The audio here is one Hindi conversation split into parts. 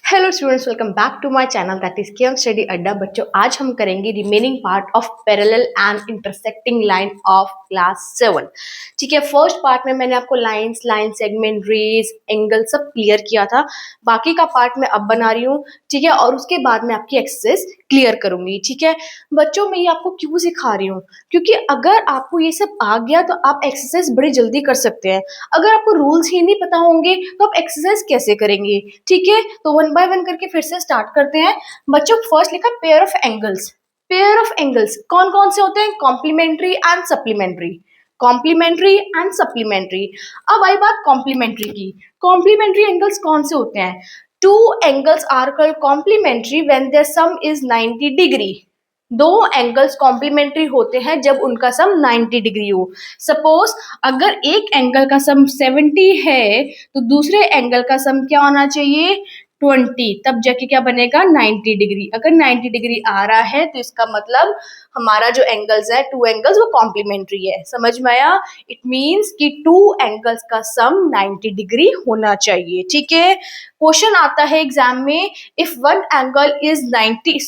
Hello students, welcome back to my channel that is KM study Adda. बच्चों, आज हम करेंगे remaining part of parallel and intersecting line of class 7। ठीक है, फर्स्ट पार्ट में मैंने आपको lines, line segment, rays, angle सब क्लियर किया था। बाकी का पार्ट मैं अब बना रही हूँ। ठीक है, और उसके बाद मैं आपकी एक्सरसाइज क्लियर करूंगी। ठीक है बच्चों, मैं ये आपको क्यों सिखा रही हूँ, क्योंकि अगर आपको ये सब आ गया तो आप एक्सरसाइज बड़ी जल्दी कर सकते हैं। अगर आपको रूल्स ही नहीं पता होंगे तो आप एक्सरसाइज कैसे करेंगे। ठीक है, तो वन बाय वन करके फिर से स्टार्ट करते हैं। बच्चों, फर्स्ट लिखा pair of angles. Pair of angles कौन कौन से होते हैं? Complementary and supplementary. Complementary and supplementary. अब आई बात कॉम्प्लीमेंट्री की। कॉम्प्लीमेंट्री एंगल्स कौन से होते हैं? Two angles are called complementary when their sum is 90 degree. दो एंगल्स कॉम्प्लीमेंट्री होते हैं जब उनका सम 90 डिग्री हो। सपोज अगर एक एंगल का सम 70 है तो दूसरे एंगल का सम क्या होना चाहिए? 20, तब जाके क्या बनेगा? 90 डिग्री। अगर 90 डिग्री आ रहा है तो इसका मतलब हमारा जो एंगल्स है, टू एंगल्स, वो कॉम्प्लीमेंट्री है। समझ में आया? इट मीन्स कि टू एंगल्स का सम 90 डिग्री होना चाहिए। ठीक है, क्वेश्चन आता है एग्जाम में, if one angle is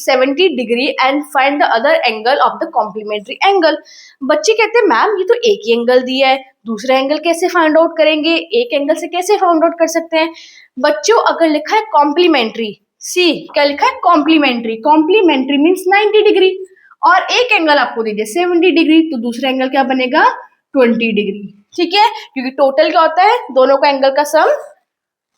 70 degree and find the other angle of the complementary angle. बच्चे कहते हैं मैम ये तो एक ही एंगल दिया है, दूसरा एंगल कैसे फाइंड आउट करेंगे? एक एंगल से कैसे फाइंड आउट कर सकते हैं? बच्चों, अगर लिखा है कॉम्प्लीमेंट्री, सी क्या लिखा है? कॉम्प्लीमेंट्री। कॉम्प्लीमेंट्री मीन्स 90 डिग्री, और एक एंगल आपको दीजिए 70 डिग्री, तो दूसरा एंगल क्या बनेगा? 20 डिग्री। ठीक है, क्योंकि टोटल क्या होता है? दोनों का एंगल का सम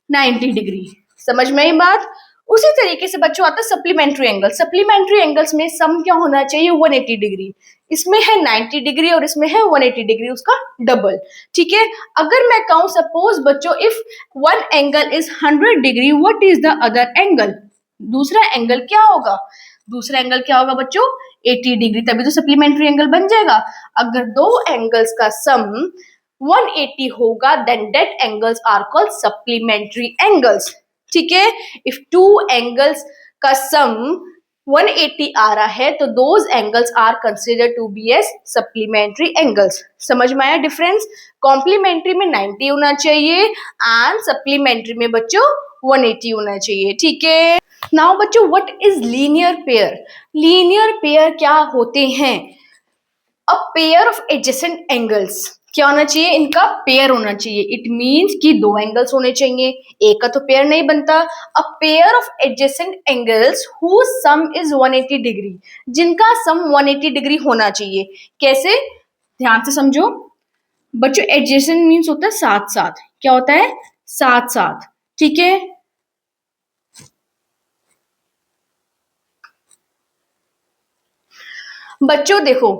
90 डिग्री। समझ में आई बात? उसी तरीके से बच्चों आता है सप्लीमेंट्री एंगल। सप्लीमेंट्री एंगल्स में सम क्या होना चाहिए? 180 डिग्री। इसमें है 90 डिग्री और इसमें है 180 डिग्री, उसका डबल। ठीक है, अगर मैं कहूं सपोज बच्चों, if one angle is 100 degree, what is the other angle? दूसरा एंगल क्या होगा? दूसरा एंगल क्या होगा बच्चों? 80 डिग्री, तभी तो सप्लीमेंट्री एंगल बन जाएगा। अगर दो एंगल्स का सम 180 होगा then that angles are called supplementary angles. ठीक है, इफ टू एंगल्स का सम 180 आ रहा है तो those angles are considered to be as supplementary angles. समझ में आया डिफरेंस? कॉम्प्लीमेंट्री में 90 होना चाहिए एंड सप्लीमेंट्री में बच्चों 180 होना चाहिए। ठीक है, नाउ बच्चों, what is linear pair? Linear pair क्या होते हैं? अ पेयर ऑफ एडजेसेंट एंगल्स। क्या होना चाहिए? इनका पेयर होना चाहिए। इट मीन्स कि दो एंगल्स होने चाहिए, एक का तो पेयर नहीं बनता। A pair of adjacent angles whose sum is 180 degree, जिनका सम 180 डिग्री होना चाहिए। कैसे? ध्यान से समझो बच्चों, एडजेसेंट मीन्स होता है साथ साथ। क्या होता है? साथ साथ। ठीक है, बच्चों देखो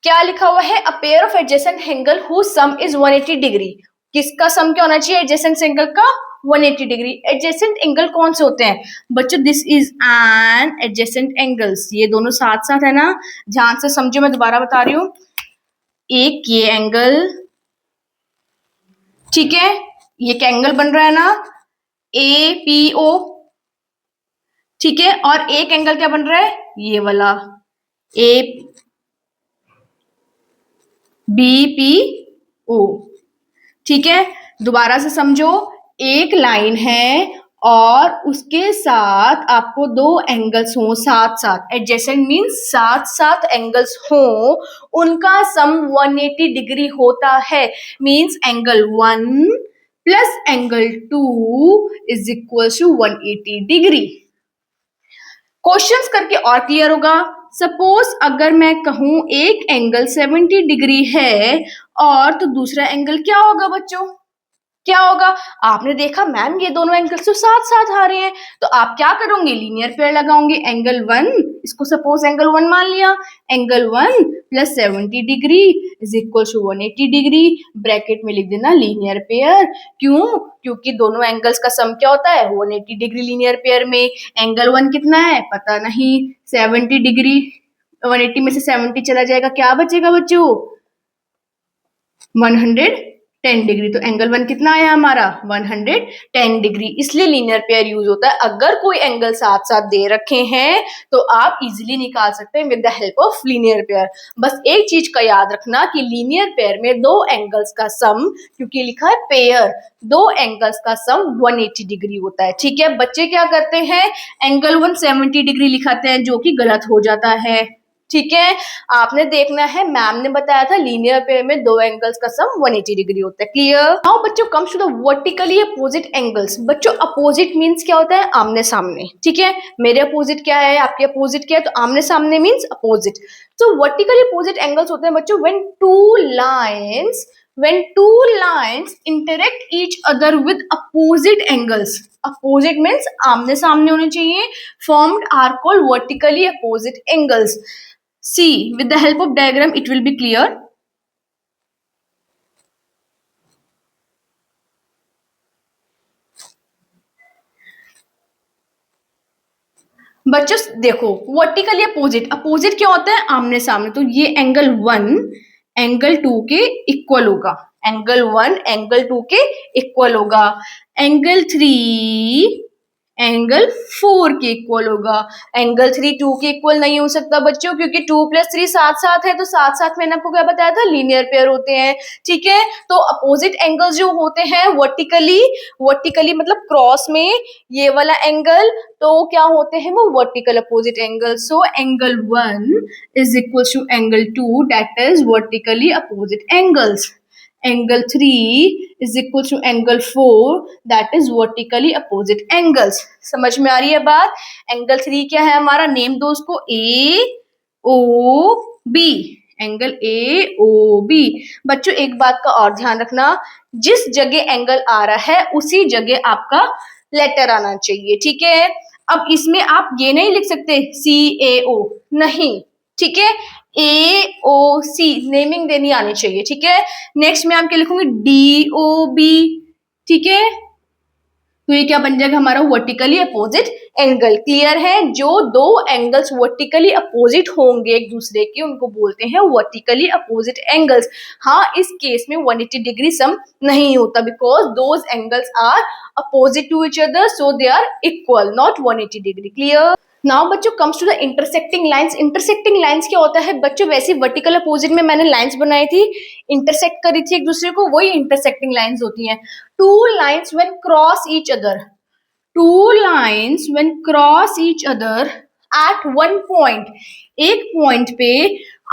क्या लिखा हुआ है? A pair of adjacent angle whose sum is 180 degree. किसका सम क्या होना चाहिए? एडजेसेंट एंगल का 180 डिग्री। एडजेसेंट एंगल कौन से होते हैं बच्चों? This is an adjacent angles. ये दोनों साथ साथ है ना, ध्यान से समझो, मैं दोबारा बता रही हूँ। एक ये एंगल, ठीक है, ये क्या एंगल बन रहा है ना? A P O. ठीक है, और एक एंगल क्या बन रहा है? ये वाला ए बी पी ओ। ठीक है, दोबारा से समझो, एक लाइन है और उसके साथ आपको दो एंगल्स हो साथ साथ। एडजेसेंट मीन्स साथ साथ एंगल्स हो, उनका सम 180 डिग्री होता है। Means angle 1 plus angle 2 is equal to 180 degree. Questions करके और क्लियर होगा। सपोज अगर मैं कहूं एक एंगल 70 डिग्री है और तो दूसरा एंगल क्या होगा बच्चों? क्या होगा? आपने देखा मैम ये दोनों एंगल्स तो साथ साथ आ रहे हैं, तो आप क्या करोगे? लीनियर पेयर लगाओगे। एंगल 1, इसको सपोज एंगल 1 मान लिया, angle 1 plus 70 degree is equal to 180 degree. Bracket में लिख देना लीनियर पेयर। क्यों? क्योंकि दोनों एंगल्स का सम क्या होता है? 180 डिग्री। लीनियर पेयर में एंगल 1 कितना है पता नहीं, 70 डिग्री। 180 में से 70 चला जाएगा, क्या बचेगा बच्चों? 110 10 डिग्री। तो एंगल वन कितना आया हमारा 110 डिग्री। इसलिए लीनियर पेयर यूज होता है। अगर कोई एंगल साथ साथ दे रखे हैं तो आप इजीली निकाल सकते हैं with the help of linear pair. बस एक चीज का याद रखना कि लीनियर पेयर में दो एंगल्स का सम, क्योंकि लिखा है पेयर, दो एंगल्स का सम 180 डिग्री होता है। ठीक है, बच्चे क्या करते हैं, एंगल 170 डिग्री लिखाते हैं, जो कि गलत हो जाता है। ठीक है, आपने देखना है, मैम ने बताया था लीनियर पेयर में दो एंगल्स का सम 180 डिग्री होता है। क्लियर। नाउ बच्चों comes to the vertically opposite angles. बच्चों अपोजिट मींस क्या होता है, आमने सामने। ठीक है, मेरे अपोजिट क्या है, आपके अपोजिट क्या है, तो आमने सामने मींस अपोजिट। तो वर्टिकली अपोजिट एंगल्स होते हैं बच्चों when two lines interact each other with opposite angles. Opposite means आमने सामने होने चाहिए, formed are called vertically opposite angles. See, with the help of diagram it will be clear. बच्चों देखो, वर्टिकली अपोजिट, अपोजिट क्या होता है, आमने सामने। तो ये एंगल 1 एंगल 2 के इक्वल होगा, एंगल 1 एंगल 2 के इक्वल होगा, एंगल 3 एंगल 4 के इक्वल होगा। एंगल 3 2 के इक्वल नहीं हो सकता बच्चों, क्योंकि 2 + 3 साथ साथ है, तो साथ साथ मैंने आपको क्या बताया था, लीनियर पेयर होते हैं। ठीक है, तो अपोजिट एंगल्स जो होते हैं वर्टिकली मतलब क्रॉस में ये वाला एंगल, तो क्या होते हैं वो vertical opposite angle. So angle 1 is equal to angle 2, that is vertically opposite angles. Angle 3 is equal to angle 4, that is vertically opposite angles. समझ में आ रही है बात। एंगल 3 क्या है हमारा, नेम दो उसको, AOB, एंगल AOB। बच्चों एक बात का और ध्यान रखना, जिस जगह एंगल आ रहा है उसी जगह आपका लेटर आना चाहिए। ठीक है, अब इसमें आप ये नहीं लिख सकते CAO, नहीं। ठीक है, AOC नेमिंग देनी आनी चाहिए। ठीक है, नेक्स्ट में आप क्या लिखूंगी, DOB। ठीक है, तो ये क्या बन जाएगा हमारा वर्टिकली अपोजिट एंगल। क्लियर है, जो दो एंगल्स वर्टिकली अपोजिट होंगे एक दूसरे के, उनको बोलते हैं वर्टिकली अपोजिट एंगल्स। हाँ, इस केस में 180 डिग्री सम नहीं होता, because those angles are opposite to each other, so they are equal, not 180 degree. Clear. Now बच्चों comes to the intersecting lines. Intersecting lines क्या होता है बच्चों, वैसे वर्टिकल अपोजिट में मैंने लाइंस बनाई थी, इंटरसेक्ट करी थी एक दूसरे को, वही इंटरसेक्टिंग लाइंस होती हैं। Two lines when cross each other, two lines when cross each other at one point, एक पॉइंट पे,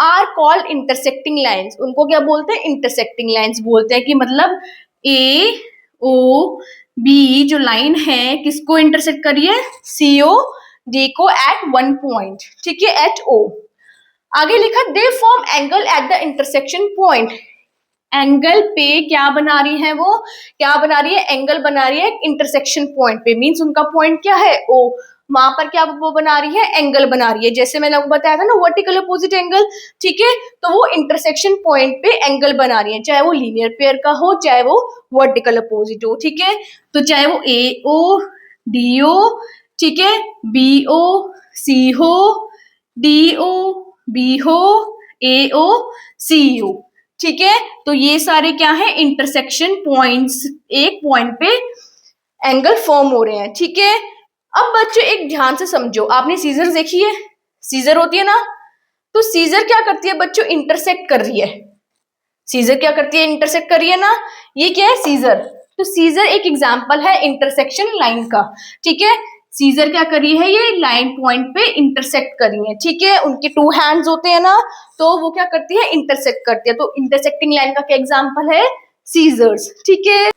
आर कॉल्ड इंटरसेक्टिंग लाइंस। उनको क्या बोलते हैं, इंटरसेक्टिंग लाइंस बोलते हैं। कि मतलब AOB जो लाइन है किसको इंटरसेक्ट करिए, COD को एट वन पॉइंट। ठीक है, एट O। आगे लिखा they form angle at the intersection point. Angle पे क्या बना रही है, वो क्या बना रही है, एंगल बना रही है इंटरसेक्शन पॉइंट पे। मींस उनका पॉइंट क्या है, O। वहां पर क्या वो बना रही है, एंगल बना रही है। जैसे मैंने आपको बताया था ना वर्टिकल अपोजिट एंगल। ठीक है, तो वो इंटरसेक्शन पॉइंट पे एंगल बना रही है, चाहे वो लीनियर पेयर का हो, चाहे वो वर्टिकल अपोजिट हो। ठीक है, तो चाहे वो AO DO, ठीक है, BO C हो, DO B हो, AO C हो। ठीक है, तो ये सारे क्या है, इंटरसेक्शन पॉइंट्स, एक पॉइंट पे एंगल फॉर्म हो रहे हैं। ठीक है, अब बच्चों एक ध्यान से समझो, आपने सीजर देखी है, सीजर होती है ना, तो सीजर क्या करती है बच्चों, इंटरसेक्ट कर रही है। सीजर क्या करती है, इंटरसेक्ट कर रही है ना, ये क्या है, सीजर। तो सीजर एक एग्जाम्पल है इंटरसेक्शन लाइन का। ठीक है, सीजर क्या करी है, ये लाइन पॉइंट पे इंटरसेक्ट करी है। ठीक है, उनके टू हैंड्स होते हैं ना, तो वो क्या करती है, इंटरसेक्ट करती है। तो इंटरसेक्टिंग लाइन का क्या एग्जाम्पल है, सीजर्स। ठीक है,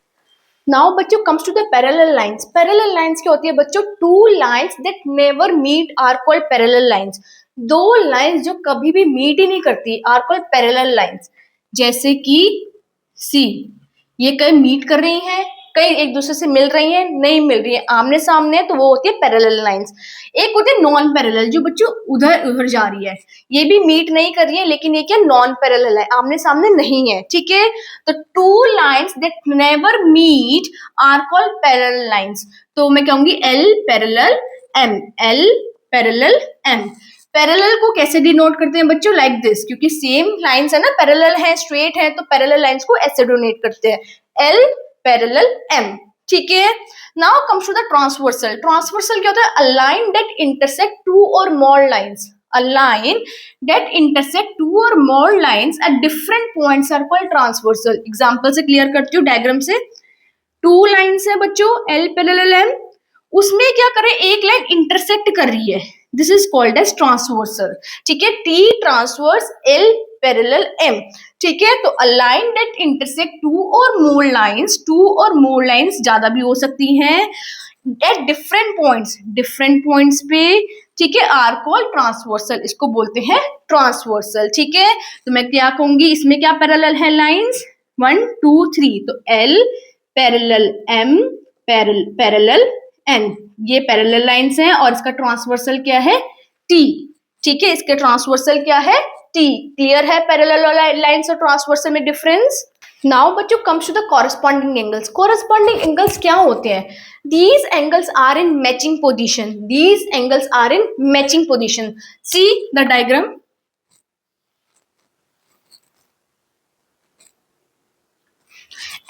नाउ बच्चों comes to the parallel lines. Parallel lines क्या होती है बच्चों, two lines that never meet are called parallel lines. दो लाइंस जो कभी भी मीट ही नहीं करती आर कॉल्ड पैरेलल लाइंस। जैसे कि सी, ये कहीं मीट कर रही हैं, कहीं एक दूसरे से मिल रही हैं, नहीं मिल रही है, आमने सामने, तो वो होती है पैरेलल लाइंस। एक होती है नॉन पैरेलल, जो बच्चों उधर उधर जा रही है, ये भी मीट नहीं कर रही है, लेकिन ये क्या नॉन पैरेलल है, आमने सामने नहीं है। ठीक है, तो two lines that never meet are called parallel lines. तो मैं कहूंगी L parallel M, L parallel M। Parallel को कैसे डिनोट करते हैं बच्चों? लाइक दिस, क्योंकि सेम लाइंस है ना, पैरेलल है, स्ट्रेट है, तो पैरेलल लाइंस को ऐसे डिनोट करते हैं, एल पैरेलल एम। ठीक है, now comes to the transversal. Transversal क्या होता है? A line that intersect two or more lines, a line that intersect two or more lines at different points are called transversal। Example से क्लियर करती हूँ, डायग्राम से। टू लाइन्स है बच्चों, एल पैरेलल एम, उसमें क्या करें, एक लाइन इंटरसेक्ट कर रही है, this is called as transversal. ठीक है, T transverse L parallel M. ठीक है, तो a line that intersect two or more lines, to or more lines ज्यादा भी हो सकती हैं, एट डिफरेंट पॉइंट्स पे, ठीक है, आर कॉल्ड ट्रांसवर्सल, इसको बोलते हैं ट्रांसवर्सल। ठीक है, तो मैं क्या कहूंगी, इसमें क्या पैरेलल है लाइंस, 1 2 3, तो L parallel M parallel N, ये पैरेलल लाइंस हैं, और इसका ट्रांसवर्सल क्या है, टी। ठीक है, इसके ट्रांसवर्सल क्या है, टी। क्लियर है पैरेलल लाइंस और ट्रांसवर्सल में डिफरेंस? नाउ बच्चों comes to the corresponding angles. Corresponding angles क्या होते हैं? These angles are in matching position, these angles are in matching position. See the diagram.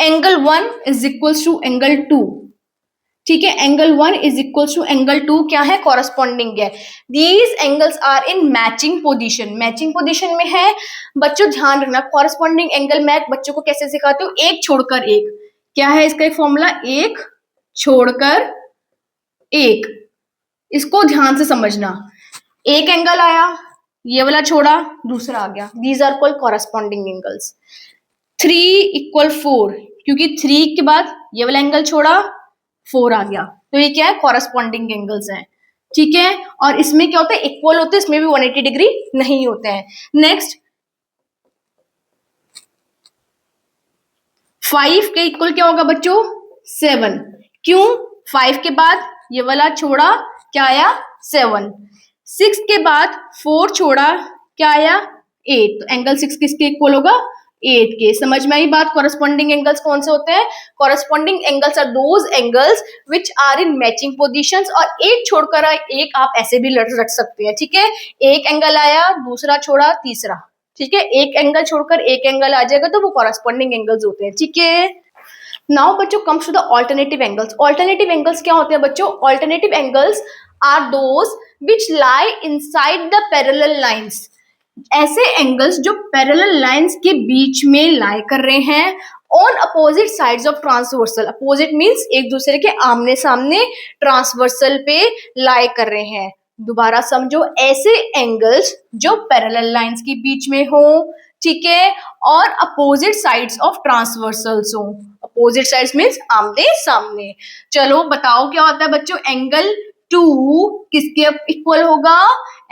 Angle 1 is equals to angle 2। ठीक है, angle 1 is equal to angle 2 क्या है, कॉरेस्पॉन्डिंग है। These angles are in matching position, matching position में है बच्चों, ध्यान रखना। कॉरेस्पॉन्डिंग एंगल मैं बच्चों को कैसे सिखाती हूँ, एक छोड़कर एक, क्या है इसका एक फॉर्मूला, एक छोड़कर एक, इसको ध्यान से समझना। एक एंगल आया, ये वाला छोड़ा, दूसरा आ गया, these are called corresponding angles. 3 equal 4, क्योंकि 3 के बाद ये वाला एंगल छोड़ा, 4 आ गया, तो ये क्या है, कॉरेस्पॉन्डिंग एंगल्स हैं। ठीक है, और इसमें क्या होता है, इक्वल होते हैं, इसमें भी 180 डिग्री नहीं होते हैं। नेक्स्ट 5 के इक्वल क्या होगा बच्चों, 7, क्यों, 5 के बाद ये वाला छोड़ा, क्या आया, 7, 6 के बाद 4 छोड़ा, क्या आया, 8, तो एंगल 6 किसके इक्वल होगा, 8 के। समझ में आई बात? कॉरेस्पॉन्डिंग एंगल्स कौन से होते हैं? Corresponding angles are those angles which are in matching positions, और एक छोड़कर एक आप ऐसे भी रख सकते हैं। ठीक है, एक एंगल आया, दूसरा छोड़ा, तीसरा, ठीक है, एक एंगल छोड़कर एक एंगल आ जाएगा, तो वो कॉरेस्पॉन्डिंग एंगल्स होते हैं। ठीक है, नाउ बच्चों comes to the alternative angles. Alternative angles क्या होते हैं बच्चों? Alternative angles are those which lie inside the parallel lines, ऐसे एंगल्स जो पैरेलल लाइंस के बीच में लाई कर रहे हैं, on opposite sides of transversal. Opposite means एक दूसरे के आमने सामने, ट्रांसवर्सल पे लाई कर रहे हैं। दोबारा समझो, ऐसे एंगल्स जो पैरेलल लाइंस के बीच में हो, ठीक है, और अपोजिट साइड्स ऑफ ट्रांसवर्सल्स हो। अपोजिट साइड्स मींस आमने सामने। चलो बताओ क्या होता है बच्चों, एंगल 2 किसके इक्वल होगा,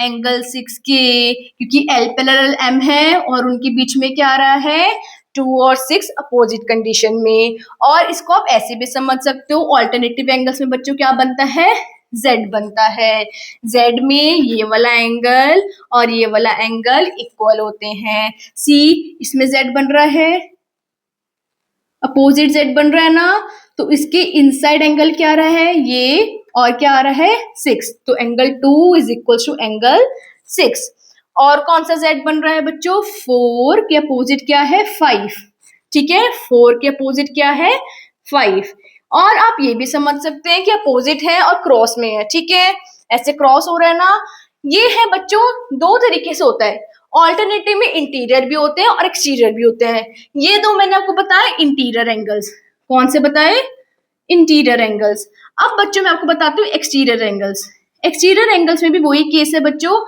एंगल 6 के, क्योंकि एल पैरेलल एम है और उनके बीच में क्या आ रहा है, 2 और 6 अपोजिट कंडीशन में। और इसको आप ऐसे भी समझ सकते हो, ऑल्टरनेटिव एंगल्स में बच्चों क्या बनता है, Z बनता है। Z में ये वाला एंगल और ये वाला एंगल इक्वल होते हैं। सी इसमें Z बन रहा है, अपोजिट Z बन रहा है ना, तो इसके इनसाइड एंगल क्या आ रहा है, ये, और क्या आ रहा है, 6, तो angle 2 is equal to angle 6। और कौन सा Z बन रहा है बच्चों, 4 के अपोजिट क्या है, 5। ठीक है, 4 के अपोजिट क्या है, 5। और आप ये भी समझ सकते हैं कि अपोजिट है और क्रॉस में है। ठीक है, ऐसे क्रॉस हो रहा है ना, ये है बच्चों, दो तरीके से होता है। ऑल्टरनेटिव में इंटीरियर भी होते हैं और एक्सटीरियर भी होते हैं। ये दो मैंने आपको बताया इंटीरियर एंगल्स। कौन से बताए, इंटीरियर एंगल्स। अब बच्चों मैं आपको बताती हूँ एक्सटीरियर एंगल्स। एक्सटीरियर एंगल्स में भी वही केस है बच्चों,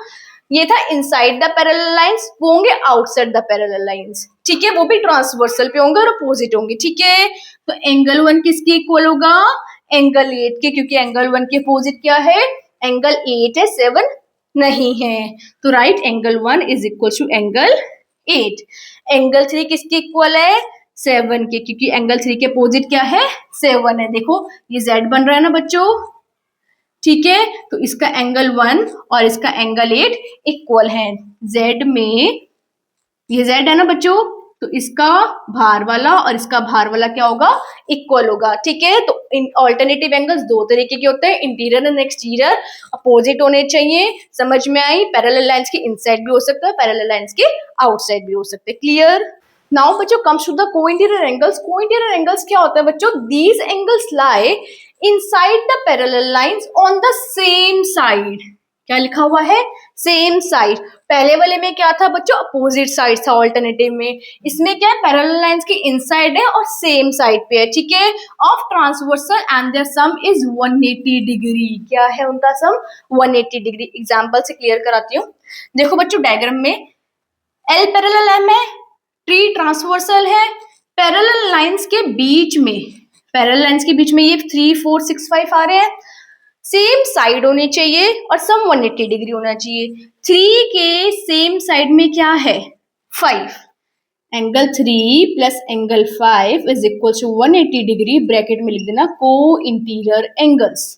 ये था इनसाइड द पैरेलल लाइंस, वो होंगे आउटसाइड द पैरेलल लाइंस। ठीक है, वो भी ट्रांसवर्सल पे होंगे और अपोजिट होंगे। ठीक है, तो एंगल 1 किसके इक्वल होगा, एंगल 8 के, क्योंकि एंगल 1 के अपोजिट क्या है, एंगल 8 है, 7 नहीं है, तो right angle 1 is equal to angle 8। Angle 3 किसके इक्वल है, 7 के, क्योंकि एंगल 3 के अपोजिट क्या है, 7 है। देखो ये Z बन रहा है ना बच्चों, ठीक है, तो इसका एंगल 1 और इसका एंगल 8 इक्वल है। Z में ये Z है ना बच्चों, तो इसका भार वाला और इसका भार वाला क्या होगा, इक्वल होगा। ठीक है, तो इन ऑल्टरनेटिव एंगल्स दो तरीके के होते हैं, इंटीरियर एंड एक्सटीरियर, अपोजिट होने चाहिए। समझ में आई? पैरेलल लाइंस के इनसाइड भी हो सकता है, पैरेलल लाइंस के आउटसाइड भी हो सकते हैं। क्लियर? नाउ बच्चों comes to the co-interior angles. Co-interior angles क्या होता है बच्चों? These angles lie inside the parallel lines on the same side. क्या लिखा हुआ है? Same side. पहले वाले में क्या था बच्चों? अपोजिट साइड था ऑल्टरनेटिव में। इसमें क्या है? पैरेलल लाइंस के इनसाइड है और सेम साइड पे है। ठीक है, of transversal and their sum is 180 degree. क्या है उनका सम? 180 डिग्री। एग्जांपल से क्लियर कराती हूँ। देखो बच्चों डायग्राम में एल पैरेलल एम है, ट्री ट्रांसवर्सल है, पैरेलल लाइंस के बीच में, पैरेलल लाइंस के बीच में ये 3 4 6 5 आ रहे हैं। सेम साइड होनी चाहिए और सम 180 डिग्री होना चाहिए। 3 के सेम साइड में क्या है? 5। Angle 3 plus angle 5 is equal to 180 degree. Bracket में लिख देना को इंटीरियर एंगल्स।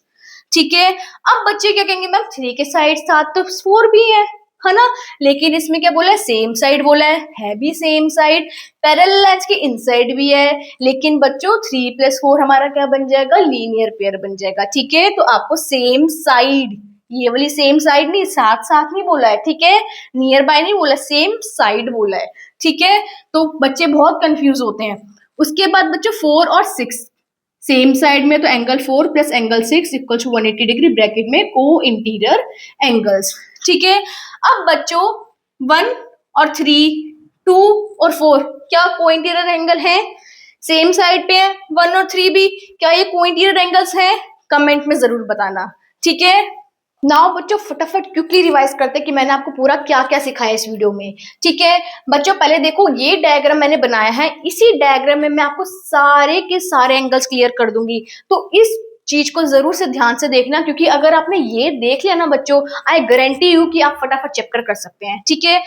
ठीक है, अब बच्चे क्या कहेंगे मैम 3 के साइड साथ तो 4 भी है ना, लेकिन इसमें क्या बोला है? सेम साइड बोला है भी सेम साइड। पैरेलल लाइंस के इनसाइड भी है, लेकिन बच्चों 3 + 4 हमारा क्या बन जाएगा? लीनियर पेयर बन जाएगा। ठीक है, तो आपको सेम साइड, ये वाली सेम साइड नहीं, साथ साथ नहीं बोला है। ठीक है, नियर बाय नहीं बोला, सेम साइड बोला है। ठीक है, तो बच्चे बहुत कंफ्यूज होते हैं। उसके बाद बच्चों 4 और 6 सेम साइड में, तो angle 4 plus angle 6 equal to 180 degree. Bracket में को इंटीरियर एंगल्स। ठीक है, अब बच्चों 1 और 3, 2 और 4 क्या को इंटीरियर एंगल है? सेम साइड पे है। 1 और 3 भी, क्या ये को इंटीरियर एंगल्स हैं? कमेंट में जरूर बताना। ठीक है, नाउ बच्चों फटाफट क्विकली रिवाइज करते हैं कि मैंने आपको पूरा क्या क्या सिखाया इस वीडियो में। ठीक है बच्चों, पहले देखो ये डायग्राम मैंने बनाया है, इसी डायग्राम में मैं आपको सारे के सारे एंगल्स क्लियर कर दूंगी। तो इस चीज को जरूर से ध्यान से देखना, क्योंकि अगर आपने ये देख लिया ना बच्चों, आई गारंटी यू कि आप फटाफट चेप्टर कर सकते हैं। ठीक है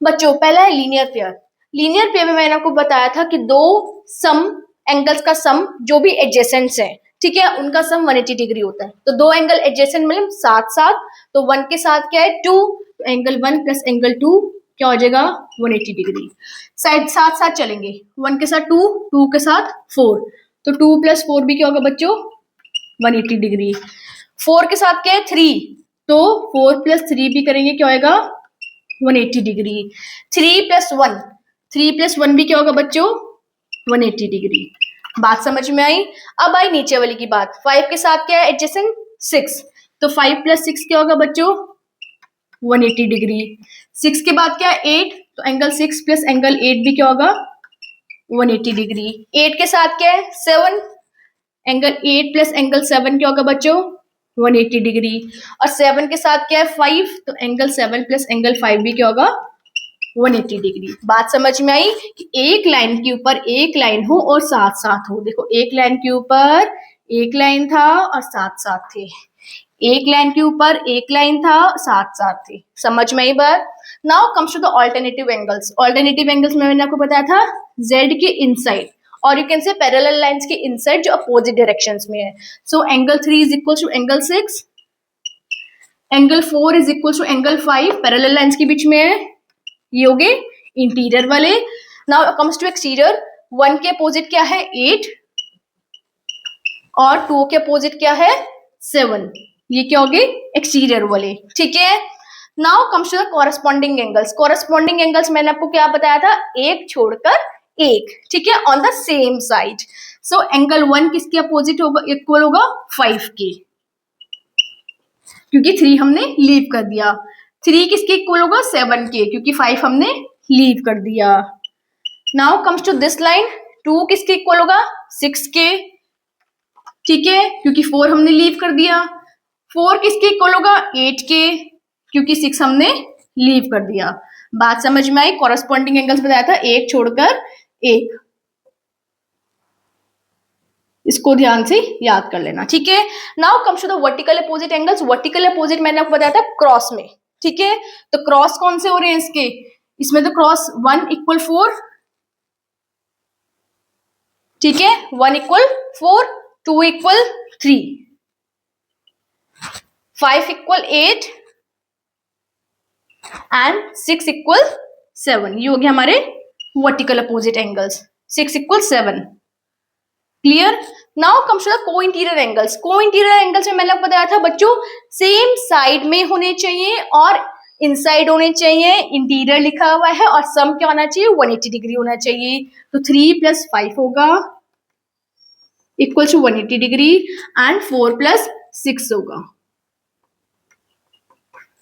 बच्चों, पहला है लीनियर पेयर। लीनियर पेयर में मैंने आपको बताया था कि दो सम एंगल्स का सम जो भी एडजेसेंट्स है, ठीक है, उनका सम 180 डिग्री होता है। तो दो एंगल एडजेसेंट मतलब साथ साथ, तो 1 के साथ क्या है 2, तो एंगल 1 प्लस एंगल 2 क्या हो जाएगा 180 डिग्री। साइड साथ साथ चलेंगे, 1 के साथ 2, 2 के साथ 4, तो 2 + 4 भी क्या होगा बच्चों 180 डिग्री। 4 के साथ क्या है 3, तो 4 + 3 भी करेंगे क्या होगा 180 डिग्री। 3 + 1, 3 + 1 भी क्या होगा बच्चों 180 डिग्री। बात समझ में आई? अब आई नीचे वाली की बात। 5 के साथ क्या है एडजेसेंट 6, तो 5 + 6 क्या होगा बच्चों 180 डिग्री। 6 के बाद क्या है 8, तो एंगल 6 + एंगल 8 भी क्या होगा 180 डिग्री। 8 के साथ क्या है 7, एंगल 8 + एंगल 7 क्या होगा बच्चों 180 डिग्री। और 7 के साथ क्या है 5, तो एंगल 7 + एंगल 5 भी क्या होगा 180 डिग्री। बात समझ में आई कि एक लाइन के ऊपर एक लाइन हो और साथ साथ हो। देखो एक लाइन के ऊपर एक लाइन था और साथ साथ थे, एक लाइन के ऊपर एक लाइन था साथ साथ थे। समझ में आई बात? Now comes to the alternative angles. Alternative angles में मैंने आपको बताया था जेड के इनसाइड, और you can say parallel lines के इनसाइड जो अपोजिट डायरेक्शंस में है। So angle 3 is equal to angle 6, angle 4 is equal to angle 5, parallel lines के बीच में है, ये हो गए इंटीरियर वाले। Now comes to exterior. 1 के अपोजिट क्या है 8 और 2 के अपोजिट क्या है 7, ये क्या हो गए एक्सटीरियर वाले। ठीक है, now comes to the corresponding angles. Corresponding angles मैंने आपको क्या बताया था, एक छोड़कर एक, ठीक है, on the same side. So angle 1 किसके अपोजिट होगा, इक्वल होगा 5 के, क्योंकि 3 हमने लीव कर दिया। 3 किसके इक्वल होगा 7 के, क्योंकि 5 हमने लीव कर दिया। Now comes to this line, 2 किसके इक्वल होगा 6 के, ठीक है, क्योंकि 4 हमने लीव कर दिया। 4 किसके इक्वल होगा 8 के, क्योंकि 6 हमने लीव कर दिया। बात समझ में आई? कॉरेस्पॉन्डिंग एंगल्स बताया था एक छोड़कर एक, इसको ध्यान से याद कर लेना। ठीक है, now comes to the vertical opposite angles. Vertical opposite मैंने आपको बताया था क्रॉस में, ठीक है, तो क्रॉस कौन से हो रहे हैं इसके, इसमें तो क्रॉस 1 = 4, ठीक है, 1 = 4, 2 = 3, 5 = 8 एंड 6 = 7, ये हो गया हमारे vertical opposite angles. 6 equals 7. Clear. Now comes to the co interior angles. Co interior angles में मैंने आपको बताया था बच्चों सेम साइड में होने चाहिए और इनसाइड होने चाहिए. इंटीरियर लिखा हुआ है और सम क्या होना चाहिए 180 डिग्री होना चाहिए. तो 3 + 5 होगा इक्वल टू 180 डिग्री एंड 4 + 6 होगा.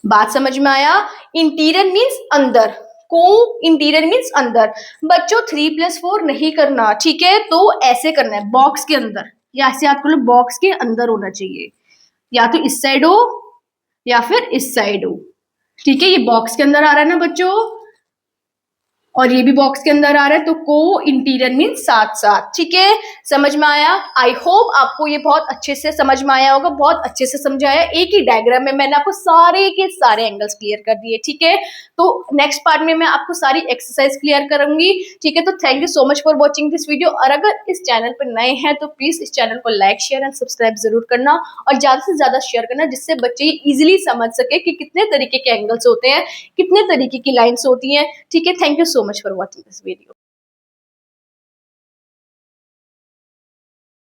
बात समझ में आया. इंटीरियर मीन्स अंदर, को इंटीरियर मीन्स अंदर. बच्चों 3 + 4 नहीं करना, ठीक है. तो ऐसे करना है बॉक्स के अंदर, या ऐसे याद कर लो बॉक्स के अंदर होना चाहिए. या तो इस साइड हो या फिर इस साइड हो, ठीक है. ये बॉक्स के अंदर आ रहा है ना बच्चों, और ये भी बॉक्स के अंदर आ रहा है. तो को इंटीरियर मीन्स साथ साथ, ठीक है. समझ में आया. आई होप आपको ये बहुत अच्छे से समझ में आया होगा. बहुत अच्छे से समझाया. एक ही डायग्राम में मैंने आपको सारे के सारे एंगल्स क्लियर कर दिए, ठीक है. तो नेक्स्ट पार्ट में मैं आपको सारी एक्सरसाइज क्लियर करूंगी, ठीक है. तो thank you so much for watching this video. और अगर इस चैनल पर नए हैं तो प्लीज इस चैनल को लाइक शेयर एंड सब्सक्राइब जरूर करना और ज्यादा से ज्यादा शेयर करना, जिससे बच्चे इजिली समझ सके कि कितने तरीके के एंगल्स होते हैं, कितने तरीके की लाइन्स होती हैं, ठीक है. Thank you so much for watching this video.